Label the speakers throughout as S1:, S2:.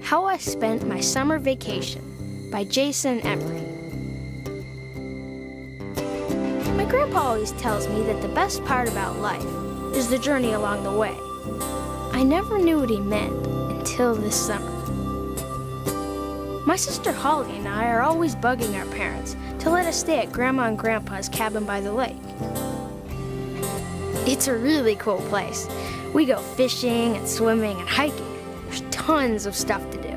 S1: How I Spent My Summer Vacation by Jason Emery. My grandpa always tells me that the best part about life is the journey along the way. I never knew what he meant until this summer. My sister Holly and I are always bugging our parents to let us stay at Grandma and Grandpa's cabin by the lake. It's a really cool place. We go fishing and swimming and hiking. There's tons of stuff to do.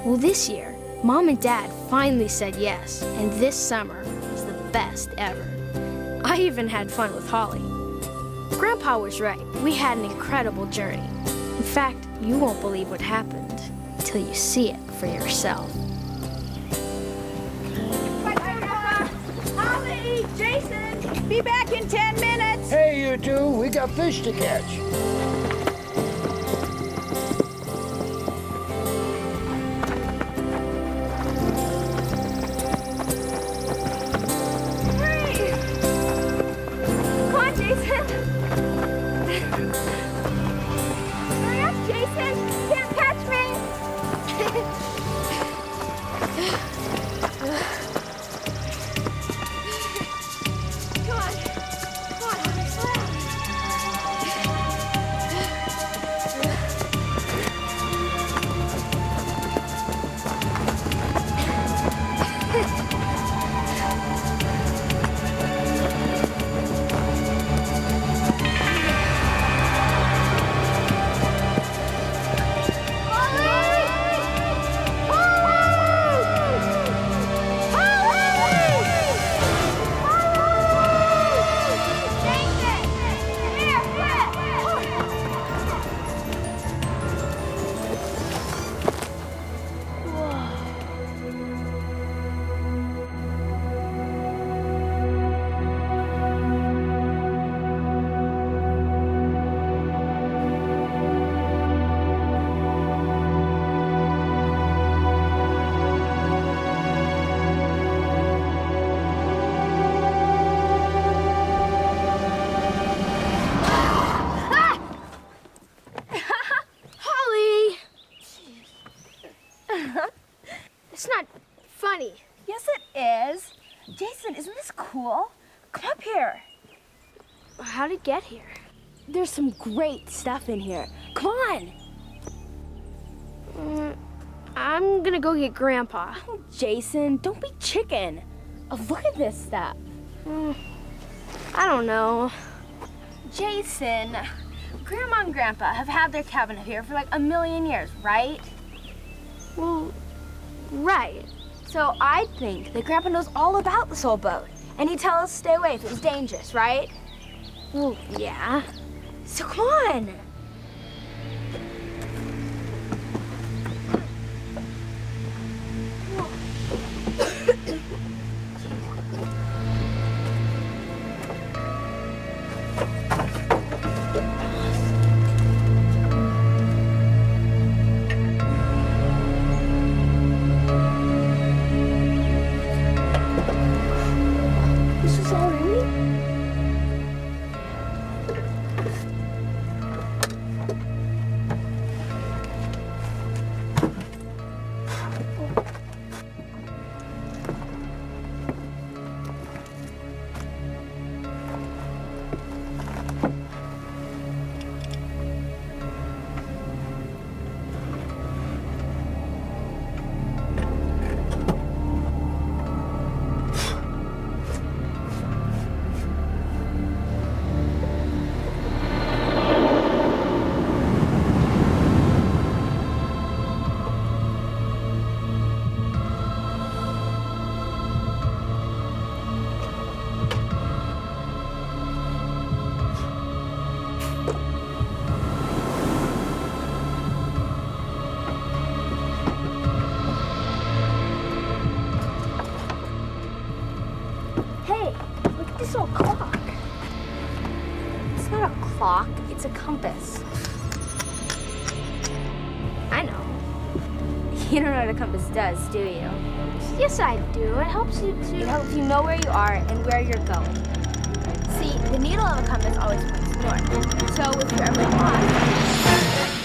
S1: Well, this year, Mom and Dad finally said yes, and this summer was the best ever. I even had fun with Holly. Grandpa was right. We had an incredible journey. In fact, you won't believe what happened until you see it for yourself.
S2: Holly, Jason, be back in 10 minutes.
S3: Hey, you two, we got fish to catch.
S2: Hurry! Come on, Jason. Hurry up, Jason. Can't catch me. Come on, Holly, slow.
S1: Holly! It's not funny.
S2: Yes, it is. Jason, isn't this cool? Come up here.
S1: How'd it get here?
S2: There's some great stuff in here. Come on.
S1: I'm gonna go get Grandpa.
S2: Oh, Jason, don't be chicken. Oh, look at this stuff.
S1: I don't know.
S2: Jason, Grandma and Grandpa have had their cabin here for like 1,000,000 years, right?
S1: Well, right.
S2: So I think that Grandpa knows all about this old boat. And he'd tell us to stay away if it was dangerous, right?
S1: Well, yeah.
S2: So come on.
S1: This is already?
S2: Hey, look at this old clock. It's not a clock, it's a compass.
S1: I know.
S2: You don't know what a compass does, do you?
S1: Yes, I do. It helps you
S2: It
S1: to...
S2: helps you know where you are and where you're going. See, the needle of a compass always points north. So if you're ever lost,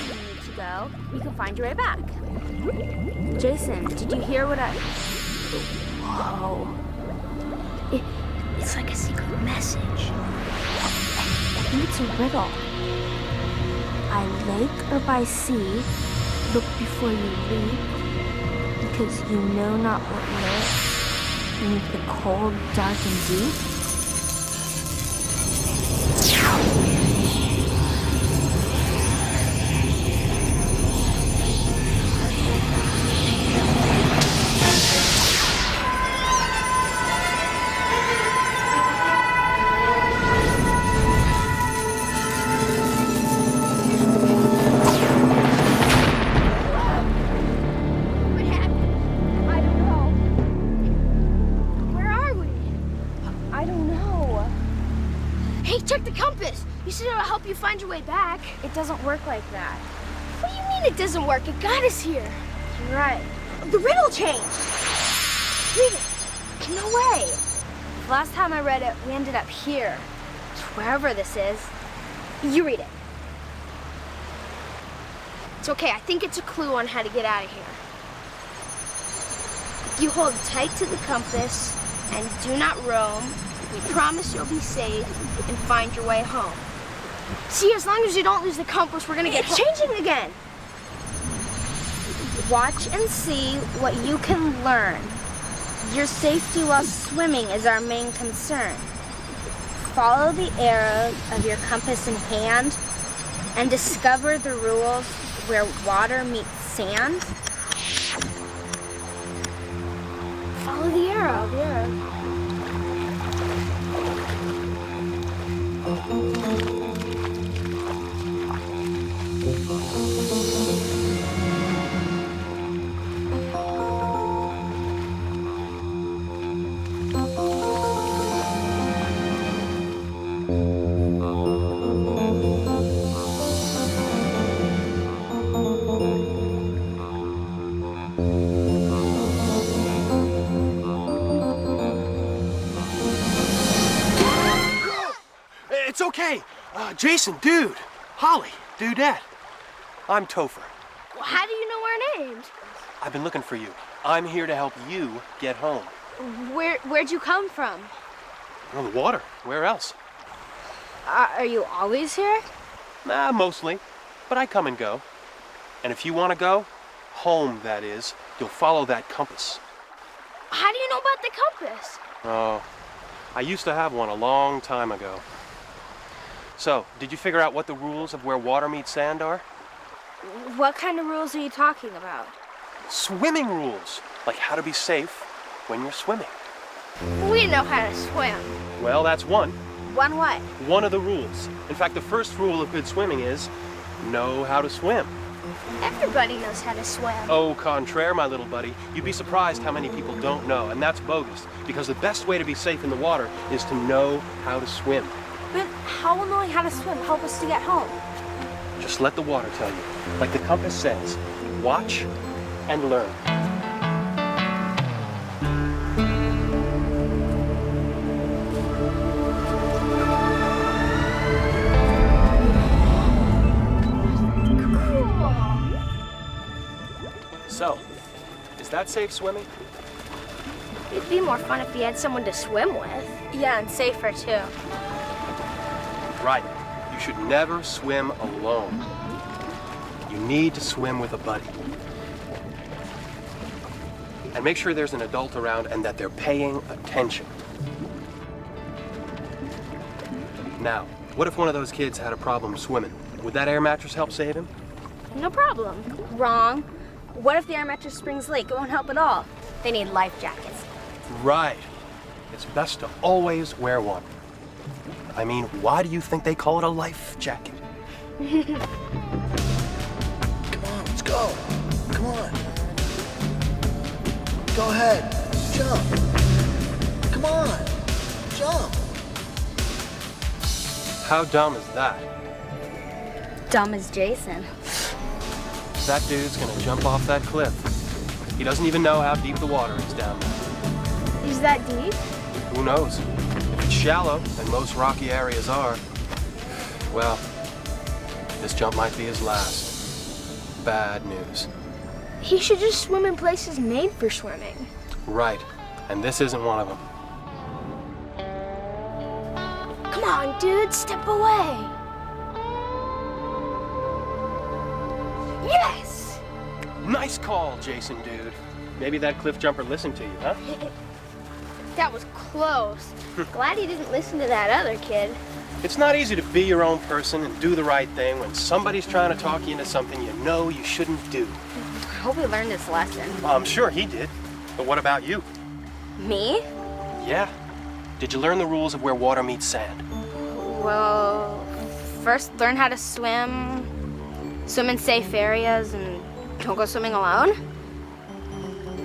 S2: you need to go go, you can find your way back. Jason, did you hear what I... Whoa.
S1: It's like a secret message.
S2: I think it's a riddle. By lake or by sea, look before you leap, because you know not what lurks beneath the cold, dark, and deep.
S1: What happened?
S2: I don't know.
S1: Where are we?
S2: I don't know.
S1: Hey, check the compass. You said it'll help you find your way back.
S2: It doesn't work like that.
S1: What do you mean it doesn't work? It got us here.
S2: You're right. The riddle changed.
S1: Read it.
S2: No way. Last time I read it, we ended up here. Wherever this is. You read it.
S1: It's okay. I think it's a clue on how to get out of here. If you hold tight to the compass and do not roam, we promise you'll be safe and find your way home. See, as long as you don't lose the compass, we're gonna get
S2: It's changing again. Watch and see what you can learn. Your safety while swimming is our main concern. Follow the arrows of your compass in hand and discover the rules where water meets sand.
S1: Follow the arrow.
S4: It's okay. Jason, dude. Holly, dudette. I'm Topher.
S1: Well, how do you know our names?
S4: I've been looking for you. I'm here to help you get home.
S2: Where'd you come from?
S4: On the water. Where else?
S2: Are you always here?
S4: Nah, mostly. But I come and go. And if you want to go, home that is, you'll follow that compass.
S1: How do you know about the compass?
S4: Oh, I used to have one a long time ago. So, did you figure out what the rules of where water meets sand are?
S2: What kind of rules are you talking about?
S4: Swimming rules, like how to be safe when you're swimming.
S1: We know how to swim.
S4: Well, that's one.
S2: One what?
S4: One of the rules. In fact, the first rule of good swimming is know how to swim.
S1: Everybody knows how to swim.
S4: Au contraire, my little buddy. You'd be surprised how many people don't know, and that's bogus, because the best way to be safe in the water is to know how to swim.
S2: But how will knowing how to swim help us to get home?
S4: Just let the water tell you. Like the compass says, watch and learn. So, is that safe swimming?
S1: It'd be more fun if you had someone to swim with.
S2: Yeah, and safer too.
S4: Right. You should never swim alone. You need to swim with a buddy. And make sure there's an adult around and that they're paying attention. Now, what if one of those kids had a problem swimming? Would that air mattress help save him?
S1: No problem.
S2: Wrong. What if the air mattress springs leak? It won't help at all. They need life jackets.
S4: Right. It's best to always wear one. I mean, why do you think they call it a life jacket?
S3: Come on, let's go. Come on. Go ahead. Jump. Come on. Jump.
S4: How dumb is that?
S2: Dumb as Jason.
S4: That dude's gonna jump off that cliff. He doesn't even know how deep the water is down there.
S1: Is that deep?
S4: Who knows? If it's shallow, and most rocky areas are, well, this jump might be his last. bad news.
S1: He should just swim in places made for swimming.
S4: Right. And this isn't one of them.
S1: Come on, dude, step away. Yes!
S4: Nice call, Jason, dude. Maybe that cliff jumper listened to you, huh?
S1: That was close. Glad he didn't listen to that other kid.
S4: It's not easy to be your own person and do the right thing when somebody's trying to talk you into something you know you shouldn't do.
S2: I hope we learned this lesson.
S4: Well, I'm sure he did. But what about you?
S2: Me?
S4: Yeah. Did you learn the rules of where water meets sand?
S2: Well, first learn how to swim, swim in safe areas, and don't go swimming alone.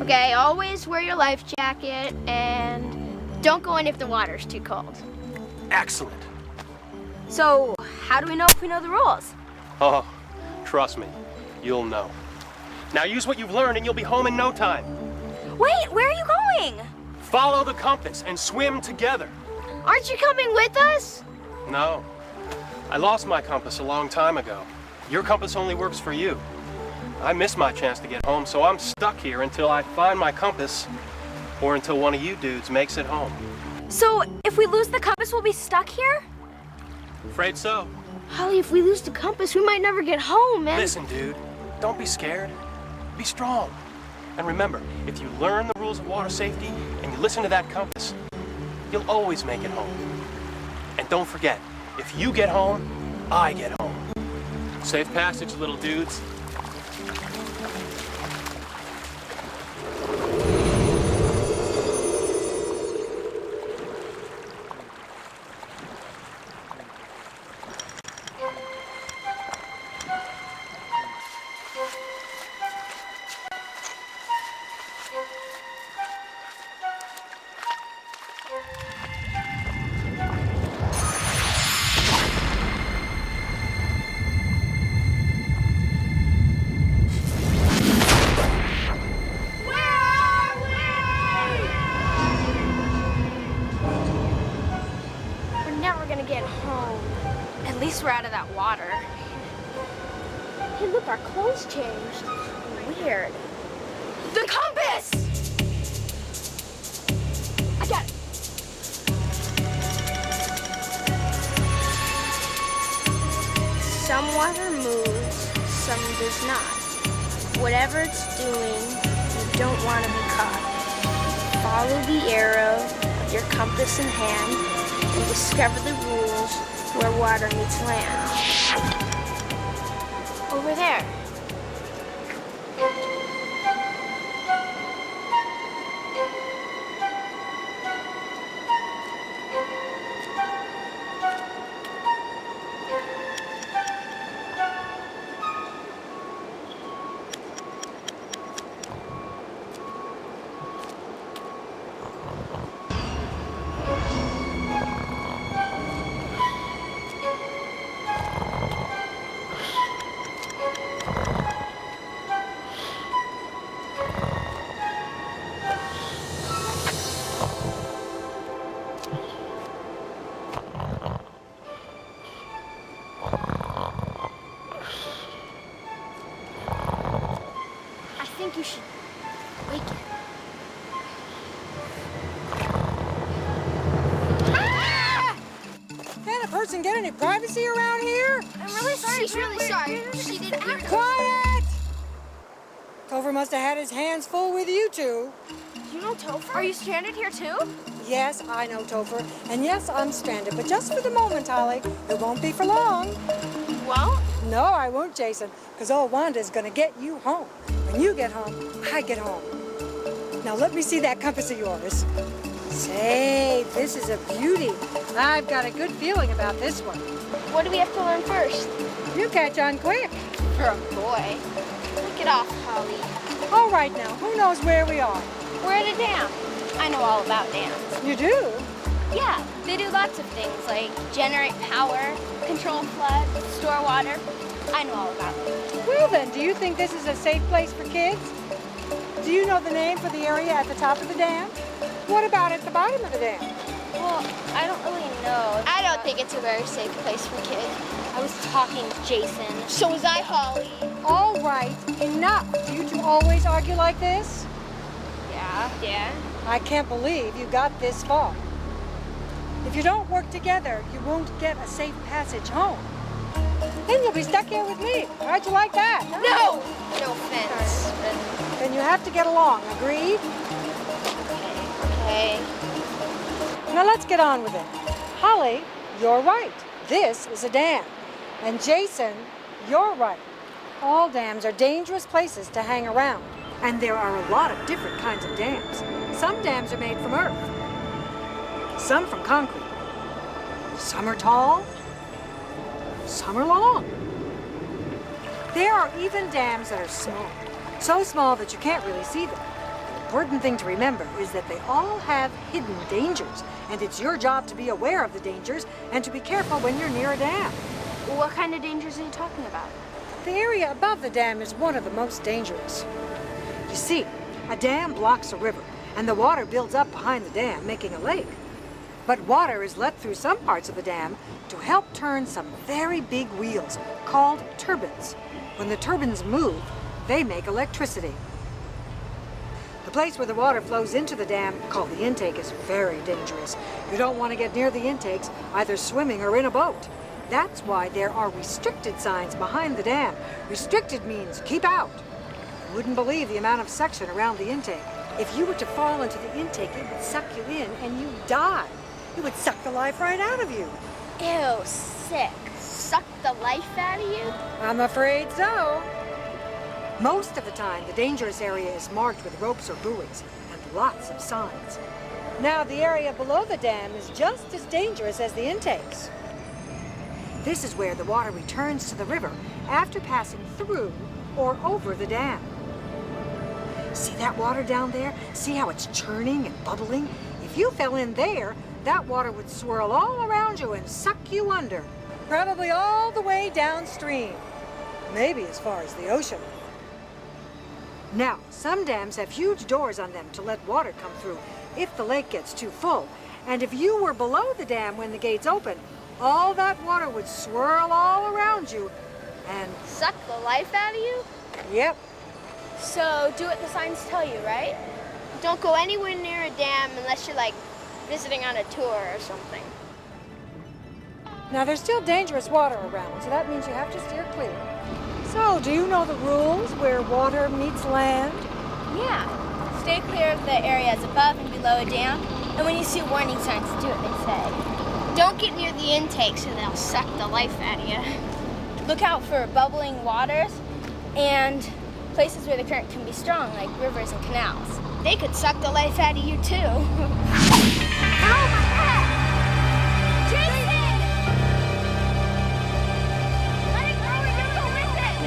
S1: Okay, always wear your life jacket and don't go in if the water's too cold.
S4: Excellent.
S2: So, how do we know if we know the rules?
S4: Oh, trust me, you'll know. Now use what you've learned and you'll be home in no time.
S2: Wait, where are you going?
S4: Follow the compass and swim together.
S1: Aren't you coming with us?
S4: No. I lost my compass a long time ago. Your compass only works for you. I missed my chance to get home, so I'm stuck here until I find my compass or until one of you dudes makes it home.
S2: So, if we lose the compass, we'll be stuck here?
S4: Afraid so.
S1: Holly, if we lose the compass, we might never get home, man.
S4: Listen, dude, don't be scared. Be strong. And remember, if you learn the rules of water safety and you listen to that compass, you'll always make it home. And don't forget, if you get home, I get home. Safe passage, little dudes.
S2: At least we're out of that water.
S1: Hey, look, our clothes changed.
S2: Weird. The compass!
S1: I got it.
S2: Some water moves, some does not. Whatever it's doing, you don't want to be caught. Follow the arrow of your compass in hand and discover the rules where water meets land. Over there.
S1: I think you should wake it.
S5: Can't a person get any privacy around here?
S2: I'm really sorry.
S1: She's really sorry. She didn't hear.
S5: Quiet! Topher must have had his hands full with you two.
S2: You know Topher? Are you stranded here too?
S5: Yes, I know Topher. And yes, I'm stranded. But just for the moment, Holly. It won't be for long.
S2: Well,
S5: No, I won't, Jason. Because old Wanda's going to get you home. When you get home, I get home. Now let me see that compass of yours. Say, this is a beauty. I've got a good feeling about this one.
S1: What do we have to learn first?
S5: You catch on quick.
S2: for a boy. Knock it off, Holly.
S5: All right now, who knows where we are?
S2: We're at a dam. I know all about dams.
S5: You do?
S2: Yeah, they do lots of things like generate power, control flood, store water. I know all about it.
S5: Well then, do you think this is a safe place for kids? Do you know the name for the area at the top of the dam? What about at the bottom of the dam?
S2: Well, I don't really know.
S1: I don't think it's a very safe place for kids.
S2: I was talking to Jason.
S1: So was I, Holly.
S5: All right, enough. Do you two always argue like this?
S2: Yeah.
S5: I can't believe you got this far. If you don't work together, you won't get a safe passage home. Then you'll be stuck here with me. How'd you like that?
S2: No! No offense,
S5: Then you have to get along, agreed?
S2: okay.
S5: Now let's get on with it. Holly, you're right. This is a dam. And Jason, you're right. All dams are dangerous places to hang around. And there are a lot of different kinds of dams. Some dams are made from earth. Some from concrete. Some are tall. Some are long. There are even dams that are small. So small that you can't really see them. The important thing to remember is that they all have hidden dangers. And it's your job to be aware of the dangers and to be careful when you're near a dam.
S2: What kind of dangers are you talking about?
S5: The area above the dam is one of the most dangerous. You see, a dam blocks a river, and the water builds up behind the dam, making a lake. But water is let through some parts of the dam to help turn some very big wheels called turbines. When the turbines move, they make electricity. The place where the water flows into the dam, called the intake, is very dangerous. You don't want to get near the intakes, either swimming or in a boat. That's why there are restricted signs behind the dam. Restricted means keep out. You wouldn't believe the amount of suction around the intake. If you were to fall into the intake, it would suck you in and you'd die. It would suck the life right out of you.
S2: Ew, sick. Suck the life out of you?
S5: I'm afraid so. Most of the time, the dangerous area is marked with ropes or buoys and lots of signs. Now, the area below the dam is just as dangerous as the intakes. This is where the water returns to the river after passing through or over the dam. See that water down there? See how it's churning and bubbling? If you fell in there, that water would swirl all around you and suck you under. Probably all the way downstream. Maybe as far as the ocean. Now, some dams have huge doors on them to let water come through if the lake gets too full. And if you were below the dam when the gates open, all that water would swirl all around you and...
S2: Suck the life out of you?
S5: Yep.
S2: So do what the signs tell you, right? Don't go anywhere near a dam unless you're like visiting on a tour or something.
S5: Now, there's still dangerous water around, so that means you have to steer clear. So, do you know the rules where water meets land?
S2: Yeah. Stay clear of the areas above and below a dam. And when you see warning signs, do what they say. Don't get near the intakes or they'll suck the life out of you. Look out for bubbling waters and places where the current can be strong, like rivers and canals. They could suck the life out of you too. Ow, my head! Jason! Let it go or you'll go with it.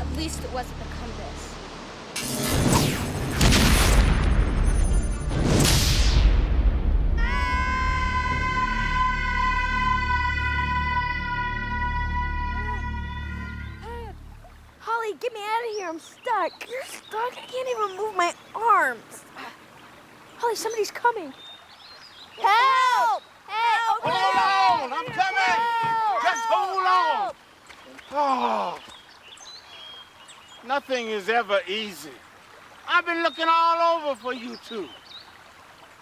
S2: At least it wasn't the compass. Holly, get me out of here. I'm stuck. You're stuck? I can't even move my arms. Holly, somebody's coming. Help! Help!
S6: Hold on! I'm coming! Just hold on! Oh, nothing is ever easy. I've been looking all over for you two.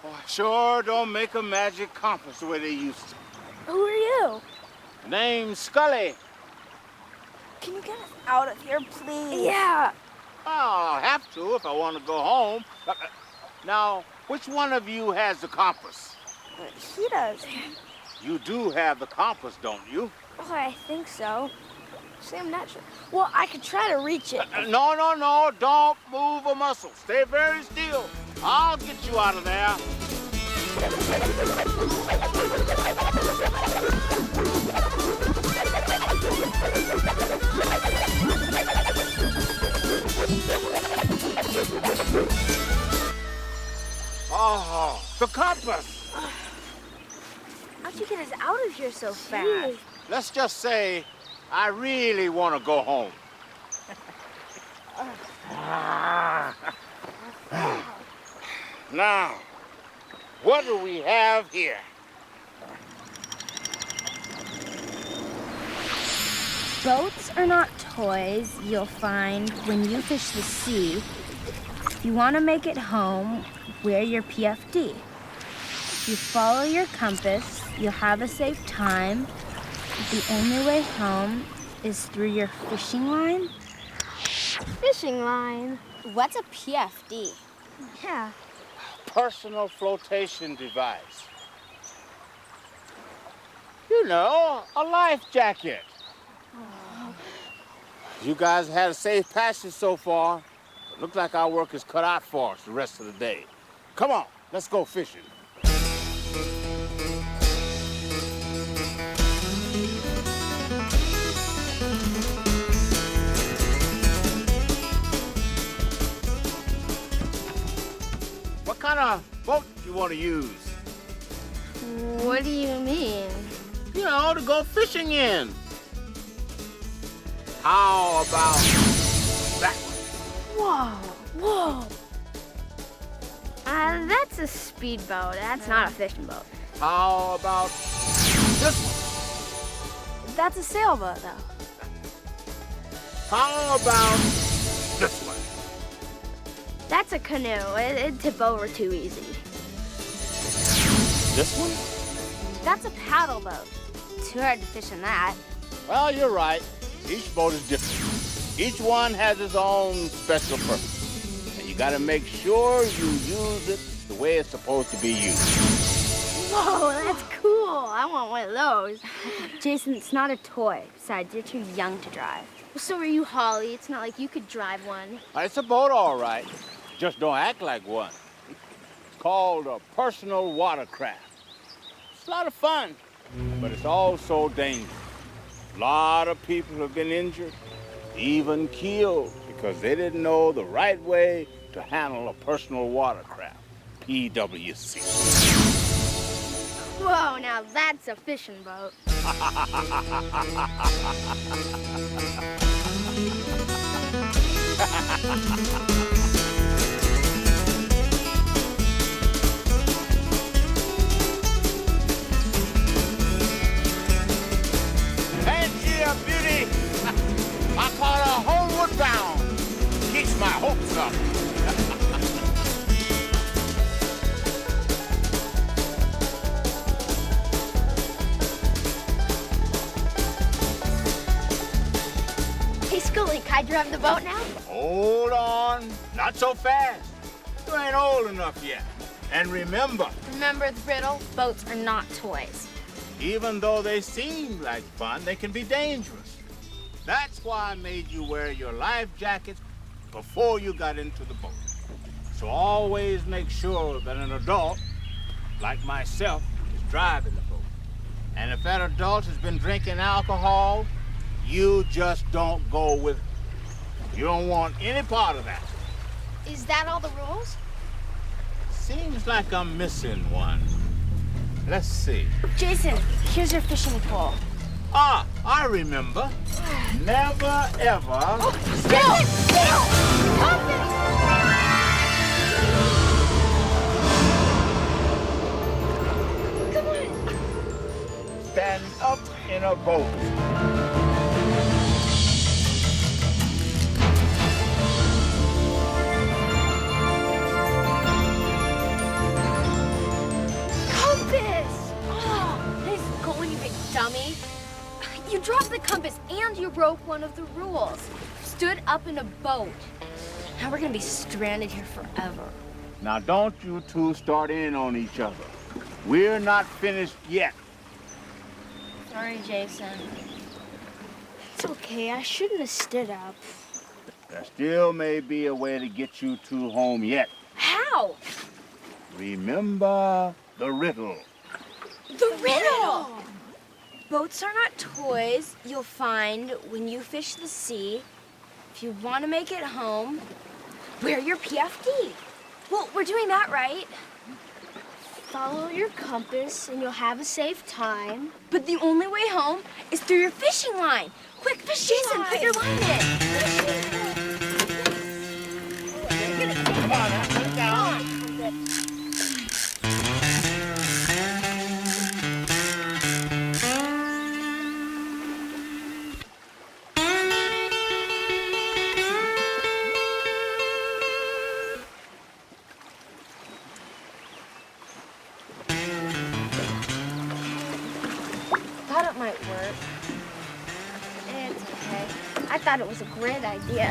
S6: Oh, I sure don't make a magic compass the way they used to.
S2: Who are you?
S6: Name's Scully.
S2: Can you get us out of here, please? Yeah.
S6: Oh, I'll have to if I want to go home. Now, which one of you has the compass?
S2: He does.
S6: You do have the compass, don't you?
S2: Oh, I think so. See, I'm not sure. Well, I could try to reach it.
S6: No. Don't move a muscle. Stay very still. I'll get you out of there. Oh, the compass.
S2: How'd you get us out of here so fast?
S6: Let's just say I really want to go home. Now, what do we have here?
S2: Boats are not toys you'll find when you fish the sea. If you want to make it home, wear your PFD. If you follow your compass, you'll have a safe time. The only way home is through your fishing line.
S1: Fishing line.
S2: What's a PFD?
S1: Yeah.
S6: Personal flotation device. You know, a life jacket. You guys had a safe passage so far. It looks like our work is cut out for us the rest of the day. Come on, let's go fishing. What kind of boat do you want to use?
S1: What do you mean?
S6: You know, to go fishing in. How about that one?
S1: Whoa. That's a speedboat. That's not a fishing boat.
S6: How about this one?
S1: That's a sailboat, though.
S6: How about this one?
S1: That's a canoe. It'd tip over too easy.
S6: This one?
S2: That's a paddle boat. Too hard to fish in that.
S6: Well, you're right. Each boat is different. Each one has its own special purpose. And you gotta make sure you use it the way it's supposed to be used.
S1: Whoa, that's cool. I want one of those.
S2: Jason, it's not a toy. Besides, you're too young to drive.
S1: So are you, Holly. It's not like you could drive one.
S6: It's a boat, all right. Just don't act like one. It's called a personal watercraft. It's a lot of fun, but it's also dangerous. A lot of people have been injured, even killed, because they didn't know the right way to handle a personal watercraft, PWC.
S1: Whoa, now that's a fishing boat.
S6: Beauty! I caught her homeward bound. Keeps my hopes up.
S1: Hey, Scully, can I drive the boat now?
S6: Hold on. Not so fast. You ain't old enough yet. And remember,
S1: Remember the riddle? Boats are not toys.
S6: even though they seem like fun, they can be dangerous. That's why I made you wear your life jackets before you got into the boat. So always make sure that an adult, like myself, is driving the boat. And if that adult has been drinking alcohol, you just don't go with it. You don't want any part of that.
S1: Is that all the rules?
S6: Seems like I'm missing one. Let's see.
S2: Jason, here's your fishing pole.
S6: Ah, I remember. Never, ever... stand up in a boat.
S1: Compass! Oh, nice going, you big dummy. You dropped the compass and you broke one of the rules. Stood up in a boat. Now we're gonna be stranded here forever.
S6: Now don't you two start in on each other. We're not finished yet.
S2: Sorry, Jason.
S1: It's okay, I shouldn't have stood up.
S6: There still may be a way to get you two home yet.
S1: How?
S6: Remember the riddle.
S1: The riddle!
S2: Boats are not toys you'll find when you fish the sea. If you want to make it home, wear your PFD. Well, we're doing that right.
S1: Follow your compass and you'll have a safe time.
S2: But the only way home is through your fishing line. Quick, fish, Jason, put your line in.
S6: Come on, now, put it down.
S2: I thought it was a great idea.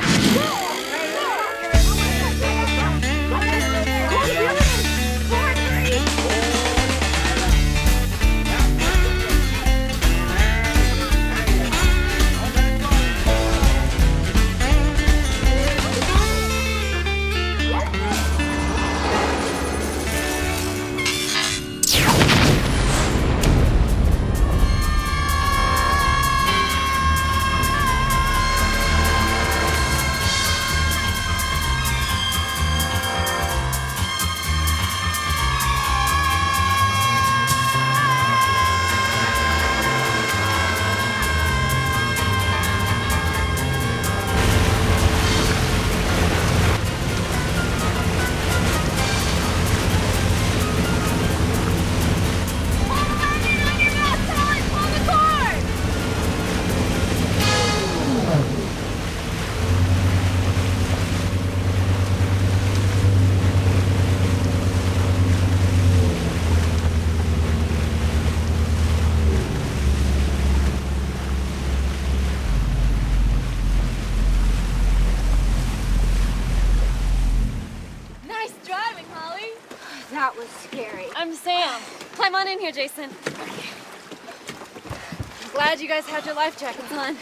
S7: Nice driving, Holly.
S2: That was scary.
S7: I'm Sam. Climb on in here, Jason. I'm glad you guys had your life jackets on.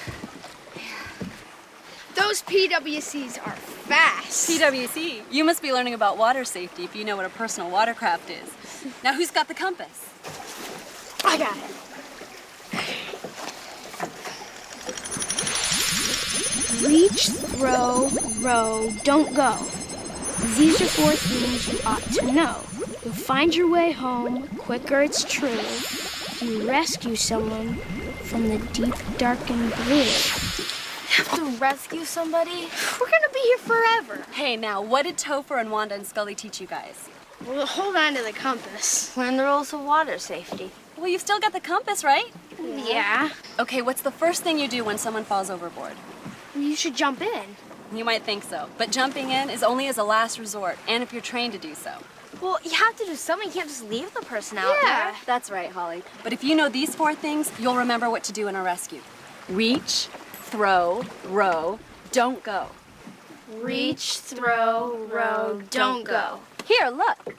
S1: Those PWCs are fast.
S7: PWC, you must be learning about water safety if you know what a personal watercraft is. Now, who's got the compass?
S1: I got it. Reach, throw, row, don't go. These are 4 things you ought to know. You'll find your way home quicker, it's true, if you rescue someone from the deep, darkened blue.
S2: Have to rescue somebody?
S1: We're gonna be here forever.
S7: Hey, now, what did Topher and Wanda and Scully teach you guys?
S1: We'll hold on to the compass.
S2: Learn the rules of water safety.
S7: Well, you've still got the compass, right?
S1: Yeah.
S7: Okay, what's the first thing you do when someone falls overboard?
S1: You should jump in.
S7: You might think so, but jumping in is only as a last resort, and if you're trained to do so.
S2: Well, you have to do something. You can't just leave the person out
S1: Yeah.
S2: there.
S7: That's right, Holly. But if you know these 4 things, you'll remember what to do in a rescue. Reach, throw, row, don't go.
S1: Reach, throw, row, don't go.
S7: Here, look.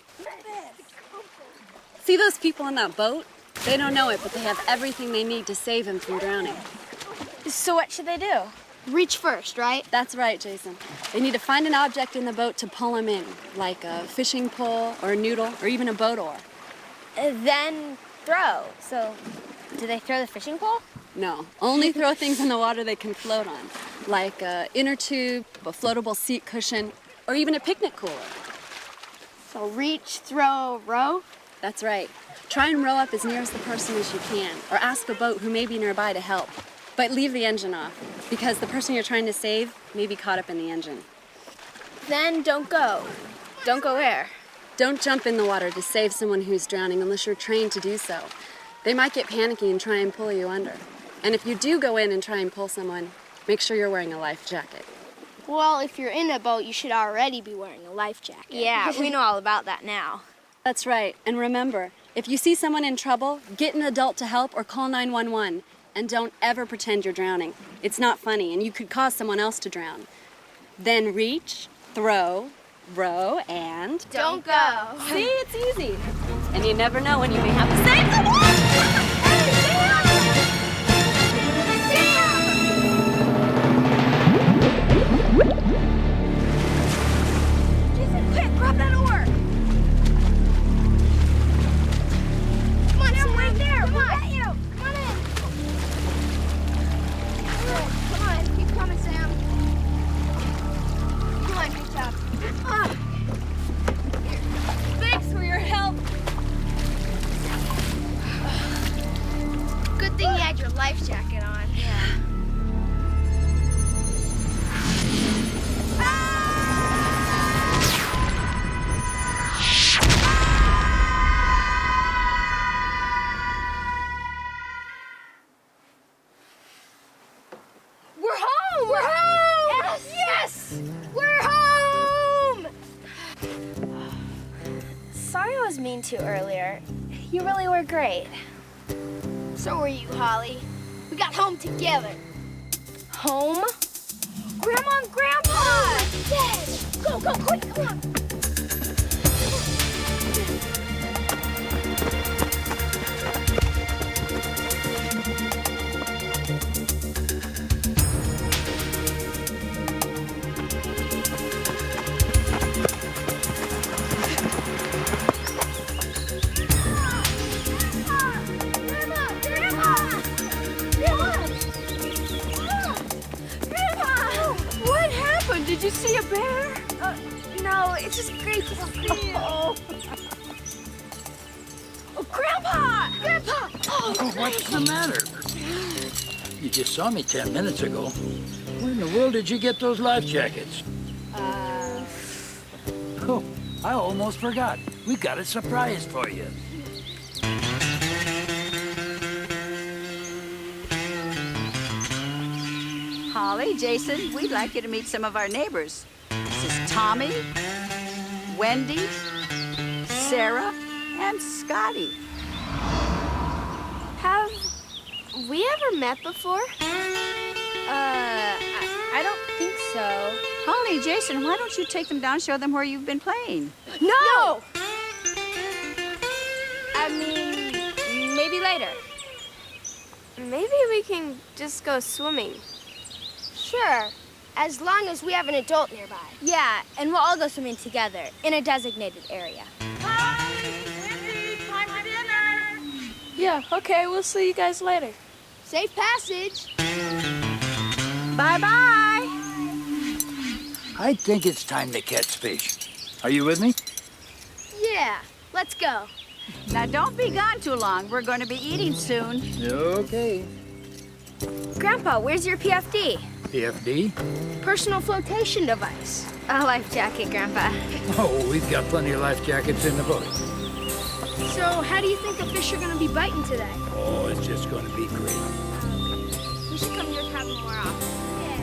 S7: See those people in that boat? They don't know it, but they have everything they need to save him from drowning.
S2: So what should they do?
S1: Reach first, right?
S7: That's right, Jason. They need to find an object in the boat to pull him in, like a fishing pole or a noodle or even a boat oar.
S2: Then throw. So, do they throw the fishing pole?
S7: No, only throw things in the water they can float on, like a inner tube, a floatable seat cushion, or even a picnic cooler.
S1: So reach, throw, row.
S7: That's right. Try and row up as near as the person as you can, or ask a boat who may be nearby to help. But leave the engine off, because the person you're trying to save may be caught up in the engine.
S2: Then don't go. Don't go where?
S7: Don't jump in the water to save someone who's drowning unless you're trained to do so. They might get panicky and try and pull you under. And if you do go in and try and pull someone, make sure you're wearing a life jacket.
S1: Well, if you're in a boat, you should already be wearing a life jacket.
S2: Yeah, we know all about that now.
S7: That's right. And remember, if you see someone in trouble, get an adult to help or call 911. And don't ever pretend you're drowning. It's not funny, and you could cause someone else to drown. Then reach, throw, row, and...
S1: Don't go.
S7: See, it's easy. And you never know when you may have to save someone!
S1: Jason, quick, grab that oar. Come on, Sam, right there. Come on. Come on in. Come on, keep coming, Sam. Come on, good job.
S7: Thanks for your help.
S1: Good thing you had your life jacket on. Yeah. We're home! We're home! Yes! We're home!
S2: Sorry I was mean to you earlier. You really were great.
S1: So were you, Holly. We got home together. Home?
S2: Grandma and Grandpa! Dad! Go, go, quick, come on!
S7: Did you see a bear?
S2: No, it's just great to see you.
S7: Oh, Grandpa!
S2: Grandpa!
S8: Oh, what's the matter? You just saw me 10 minutes ago. Where in the world did you get those life jackets? Oh, I almost forgot. We got a surprise for you.
S9: Holly, Jason, we'd like you to meet some of our neighbors. This is Tommy, Wendy, Sarah, and Scotty.
S2: Have we ever met before? I don't think so.
S9: Holly, Jason, why don't you take them down, show them where you've been playing?
S2: No! I mean, maybe later. Maybe we can just go swimming. Sure, as long as we have an adult nearby. Yeah, and we'll all go swimming together in a designated area.
S1: Yeah, okay, we'll see you guys later.
S2: Safe passage.
S9: Bye-bye.
S8: I think it's time to catch fish. Are you with me?
S2: Yeah, let's go.
S9: Now, don't be gone too long. We're going to be eating soon.
S8: Okay.
S2: Grandpa, where's your PFD?
S8: PFD?
S2: Personal flotation device. A life jacket, Grandpa.
S8: Oh, we've got plenty of life jackets in the boat.
S1: So, how do you think the fish are gonna be biting today?
S8: Oh, it's just going to be great.
S2: We should come to your cabin more often. Yeah.